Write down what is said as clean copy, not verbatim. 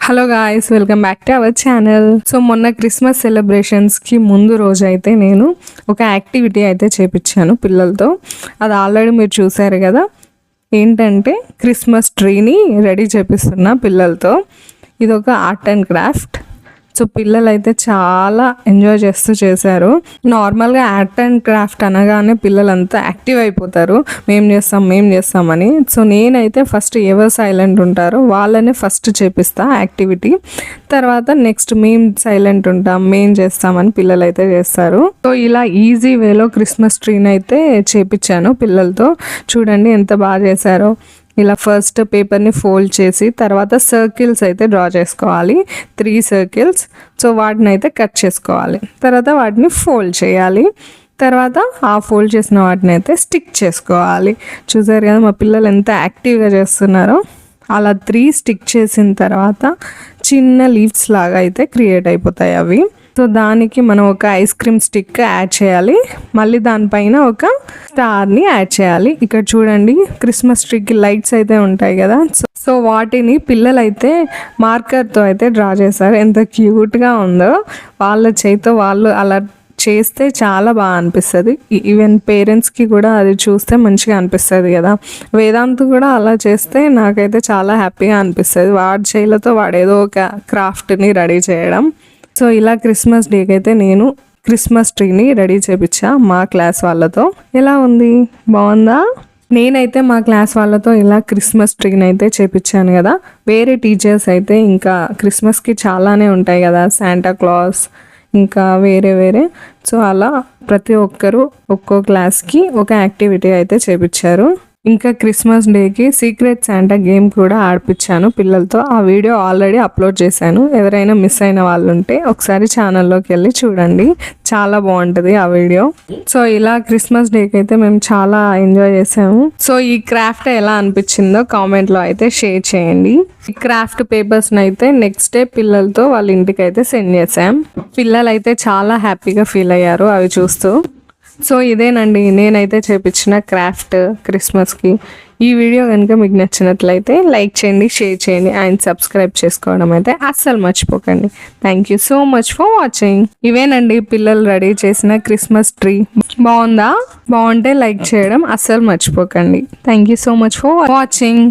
Hello guys, welcome back to our channel. So మొన్న Christmas సెలబ్రేషన్స్కి ముందు రోజు అయితే నేను ఒక యాక్టివిటీ అయితే చేపించాను పిల్లలతో. అది ఆల్రెడీ మీరు చూసారు కదా. ఏంటంటే క్రిస్మస్ ట్రీని రెడీ చేపిస్తున్నా పిల్లలతో. ఇది ఒక ఆర్ట్ అండ్ క్రాఫ్ట్. సో పిల్లలు అయితే చాలా ఎంజాయ్ చేస్తూ చేశారు. నార్మల్గా ఆర్ట్ అండ్ క్రాఫ్ట్ అనగానే పిల్లలంతా యాక్టివ్ అయిపోతారు, మేము చేస్తామని. సో నేనైతే ఫస్ట్ ఎవరు సైలెంట్ ఉంటారో వాళ్ళనే ఫస్ట్ చేపిస్తా యాక్టివిటీ. తర్వాత నెక్స్ట్ మేము సైలెంట్ ఉంటాం, మేము చేస్తామని పిల్లలు అయితే చేస్తారు. సో ఇలా ఈజీ వేలో క్రిస్మస్ ట్రీని అయితే చేపించాను పిల్లలతో. చూడండి ఎంత బాగా చేశారో. ఇలా ఫస్ట్ పేపర్ని ఫోల్డ్ చేసి తర్వాత సర్కిల్స్ అయితే డ్రా చేసుకోవాలి, 3 సర్కిల్స్. సో వాటిని అయితే కట్ చేసుకోవాలి, తర్వాత వాటిని ఫోల్డ్ చేయాలి, తర్వాత ఆ ఫోల్డ్ చేసిన వాటిని అయితే స్టిక్ చేసుకోవాలి. చూసారు కదా మా పిల్లలు ఎంత యాక్టివ్గా చేస్తున్నారో. అలా 3 స్టిక్ చేసిన తర్వాత చిన్న లీవ్స్ లాగా అయితే క్రియేట్ అయిపోతాయి అవి. సో దానికి మనం ఒక ఐస్ క్రీమ్ స్టిక్ యాడ్ చేయాలి, మళ్ళీ దానిపైన ఒక స్టార్ని యాడ్ చేయాలి. ఇక్కడ చూడండి క్రిస్మస్ ట్రీకి లైట్స్ అయితే ఉంటాయి కదా. సో వాటిని పిల్లలు అయితే మార్కర్తో అయితే డ్రా చేశారు. ఎంత క్యూట్గా ఉందో. వాళ్ళ చేతితో వాళ్ళు అలా చేస్తే చాలా బాగా అనిపిస్తుంది. ఈవెన్ పేరెంట్స్కి కూడా అది చూస్తే మంచిగా అనిపిస్తుంది కదా. వేదాంత్ కూడా అలా చేస్తే నాకైతే చాలా హ్యాపీగా అనిపిస్తుంది. వాడి చేతులతో వాడేదో ఒక క్రాఫ్ట్ని రెడీ చేయడం. సో ఇలా క్రిస్మస్ డేకి అయితే నేను క్రిస్మస్ ట్రీని రెడీ చేపించా మా క్లాస్ వాళ్ళతో. ఎలా ఉంది, బాగుందా? నేనైతే మా క్లాస్ వాళ్ళతో ఇలా క్రిస్మస్ ట్రీని అయితే చేపించాను కదా. వేరే టీచర్స్ అయితే ఇంకా క్రిస్మస్కి చాలానే ఉంటాయి కదా, శాంటా క్లాస్ ఇంకా వేరే. సో అలా ప్రతి ఒక్కరు ఒక్కో క్లాస్కి ఒక యాక్టివిటీ అయితే చేపించారు. ఇంకా క్రిస్మస్ డేకి సీక్రెట్ శాంటా గేమ్ కూడా ఆడిపించాను పిల్లలతో. ఆ వీడియో ఆల్రెడీ అప్లోడ్ చేశాను. ఎవరైనా మిస్ అయిన వాళ్ళు ఉంటే ఒకసారి ఛానల్లోకి వెళ్ళి చూడండి, చాలా బాగుంటుంది ఆ వీడియో. సో ఇలా క్రిస్మస్ డేకి అయితే మేము చాలా ఎంజాయ్ చేసాము. సో ఈ క్రాఫ్ట్ ఎలా అనిపించిందో కామెంట్లో అయితే షేర్ చేయండి. ఈ క్రాఫ్ట్ పేపర్స్ని అయితే నెక్స్ట్ డే పిల్లలతో వాళ్ళ ఇంటికి అయితే సెండ్ చేసాం. పిల్లలు అయితే చాలా హ్యాపీగా ఫీల్ అయ్యారు అవి చూస్తూ. సో ఇదేనండి నేనైతే చేపించిన క్రాఫ్ట్ క్రిస్మస్కి. ఈ వీడియో కనుక మీకు నచ్చినట్లయితే లైక్ చేయండి, షేర్ చేయండి అండ్ సబ్స్క్రైబ్ చేసుకోవడం అయితే అస్సలు మర్చిపోకండి. Thank you so much for watching. ఇవేనండి పిల్లలు రెడీ చేసిన క్రిస్మస్ ట్రీ. బాగుందా? బాగుంటే లైక్ చేయడం అస్సలు మర్చిపోకండి. Thank you so much for watching.